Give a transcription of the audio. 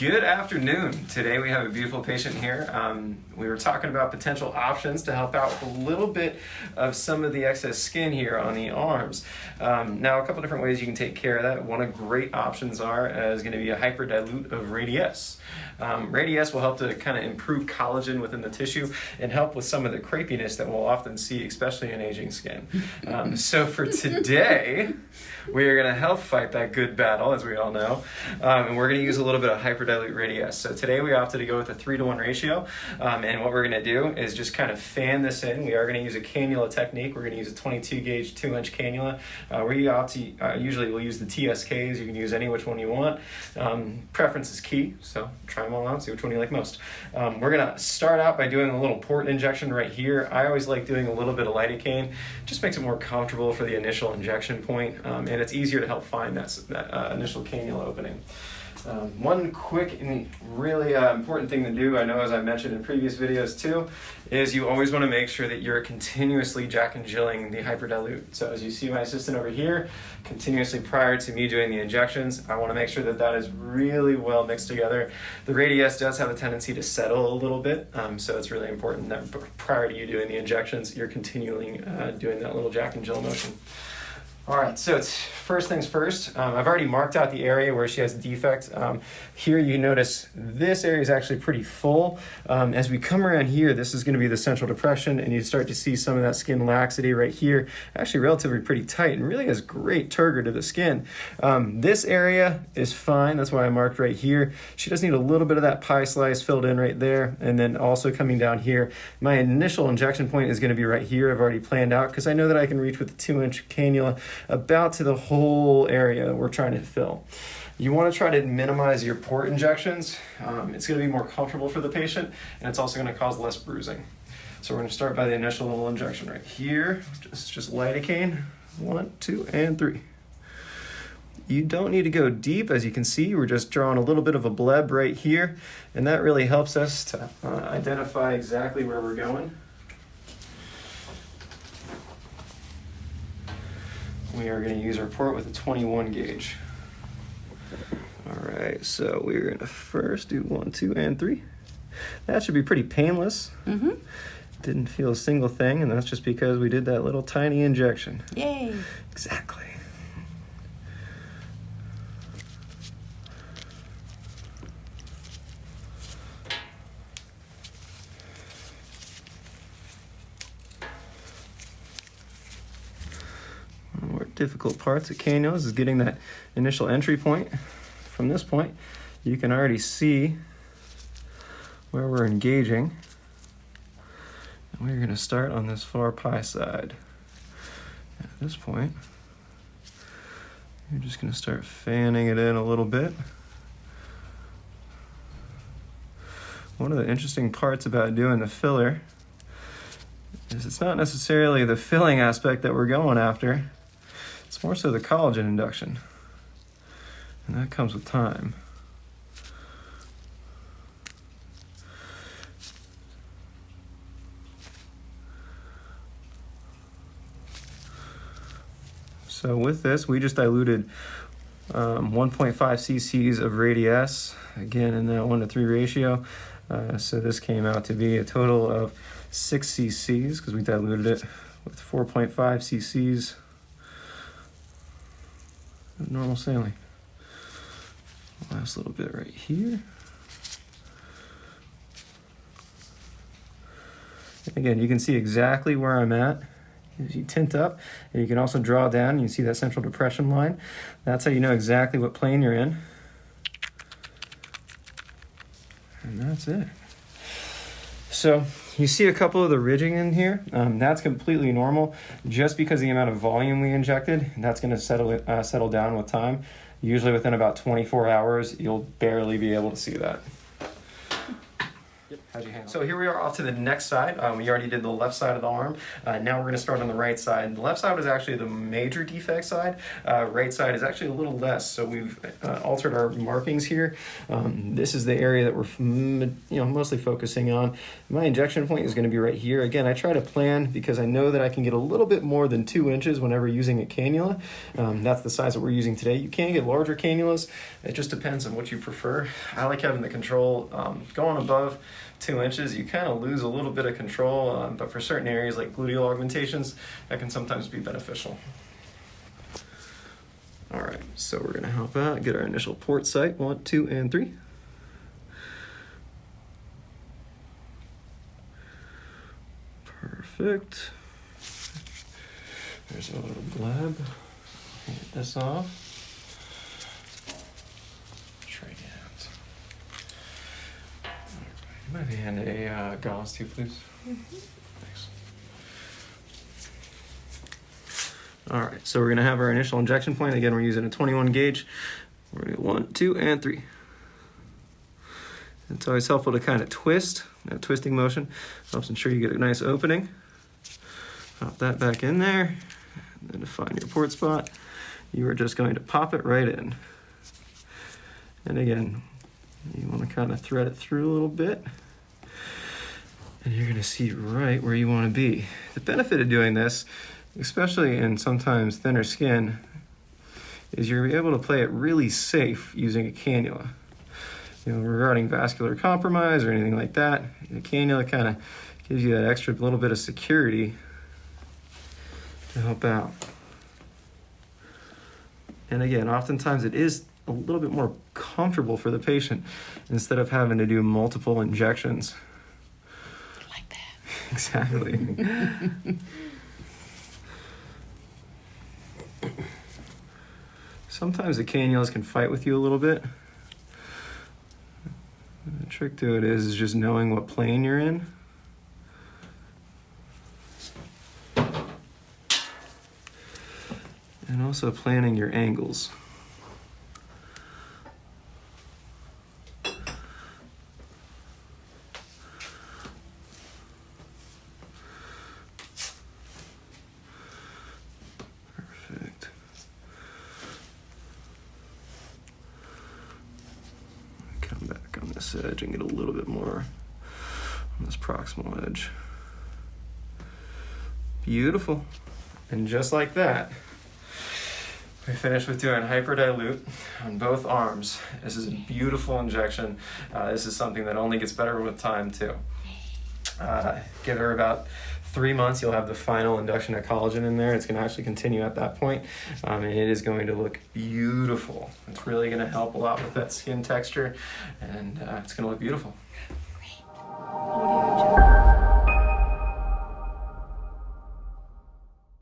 Good afternoon. Today we have a beautiful patient here. We were talking about potential options to help out with a little bit of some of the excess skin here on the arms. Now, a couple different ways you can take care of that. One of great options is going to be a hyperdilute of Radiesse. Radiesse will help to kind of improve collagen within the tissue and help with some of the crepiness that we'll often see, especially in aging skin. So for today, we are going to help fight that good battle, as we all know, and we're going to use a little bit of Hyperdilute Radiesse. So today we opted to go with a 3-to-1 ratio, and what we're going to do is just kind of fan this in. We are going to use a cannula technique. We're going to use a 22 gauge 2-inch cannula. We opt to, usually we'll use the TSKs. You can use any which one you want. Preference is key, so try them all out, see which one you like most. We're going to start out by doing a little port injection right here. I always like doing a little bit of lidocaine. Just makes it more comfortable for the initial injection point, and it's easier to help find that initial cannula opening. One quick and really important thing to do, I know as I mentioned in previous videos too, is you always want to make sure that you're continuously jack and jilling the hyperdilute. So as you see my assistant over here, continuously prior to me doing the injections, I want to make sure that that is really well mixed together. The Radiesse does have a tendency to settle a little bit, so it's really important that prior to you doing the injections, you're continually doing that little jack and jill motion. All right, so it's first things first. I've already marked out the area where she has a defect. Here you notice this area is actually pretty full. As we come around here, this is going to be the central depression, and you start to see some of that skin laxity right here. Actually relatively pretty tight and really has great turgor to the skin. This area is fine. That's why I marked right here. She does need a little bit of that pie slice filled in right there, and then also coming down here. My initial injection point is going to be right here. I've already planned out because I know that I can reach with the 2-inch cannula about to the whole area we're trying to fill. You want to try to minimize your port injections. It's going to be more comfortable for the patient, and it's also going to cause less bruising. So we're going to start by the initial little injection right here. Just lidocaine. 1, 2, and 3. You don't need to go deep. As you can see, we're just drawing a little bit of a bleb right here, and that really helps us to identify exactly where we're going. We are going to use our port with a 21 gauge. All right, so we're going to first do 1, 2, and 3. That should be pretty painless. Didn't feel a single thing, and that's just because we did that little tiny injection. Yay! Exactly. Difficult parts of cannulas is getting that initial entry point. From this point, you can already see where we're engaging. And we're going to start on this far pie side. At this point, you're just going to start fanning it in a little bit. One of the interesting parts about doing the filler is it's not necessarily the filling aspect that we're going after. It's more so the collagen induction, and that comes with time. So with this, we just diluted 1.5 cc's of Radiesse, again in that 1-to-3 ratio. So this came out to be a total of 6 cc's because we diluted it with 4.5 cc's. Normal saline. Last little bit right here. And again, you can see exactly where I'm at as you tint up, and you can also draw down. You see that central depression line. That's how you know exactly what plane you're in. And that's it. So you see a couple of the ridging in here. That's completely normal. Just because of the amount of volume we injected, that's going to settle down with time. Usually within about 24 hours, you'll barely be able to see that. Yep. How'd you handle it? So here we are off to the next side. We already did the left side of the arm. Now we're going to start on the right side. The left side was actually the major defect side. Right side is actually a little less. So we've altered our markings here. This is the area that we're mostly focusing on. My injection point is going to be right here. Again, I try to plan because I know that I can get a little bit more than 2 inches whenever using a cannula. That's the size that we're using today. You can get larger cannulas. It just depends on what you prefer. I like having the control going above 2 inches. You kind of lose a little bit of control, but for certain areas like gluteal augmentations, that can sometimes be beneficial. All right, so we're gonna help out, get our initial port site, 1, 2, and 3. Perfect. There's a little blab. Get this off. Might be hand a gauze too, please. Thanks. All right, so we're gonna have our initial injection point. Again, we're using a 21 gauge. We're gonna go 1, 2, and 3. It's always helpful to kind of twist. That twisting motion helps ensure you get a nice opening. Pop that back in there, and then to find your port spot, you are just going to pop it right in. And again, you want to kind of thread it through a little bit, and you're going to see right where you want to be. The benefit of doing this, especially in sometimes thinner skin, is you're able to play it really safe using a cannula. Regarding vascular compromise or anything like that, the cannula kind of gives you that extra little bit of security to help out. And again, oftentimes it is a little bit more comfortable for the patient instead of having to do multiple injections. Like that. Exactly. Sometimes the cannulas can fight with you a little bit. The trick to it is just knowing what plane you're in. And also planning your angles. Perfect. Come back on this edge and get a little bit more on this proximal edge. Beautiful. And just like that, we finished with doing Hyperdilute on both arms. This is a beautiful injection. This is something that only gets better with time too. Give her about 3 months, you'll have the final induction of collagen in there. It's going to actually continue at that point, and it is going to look beautiful. It's really going to help a lot with that skin texture, and it's going to look beautiful. Great. Audio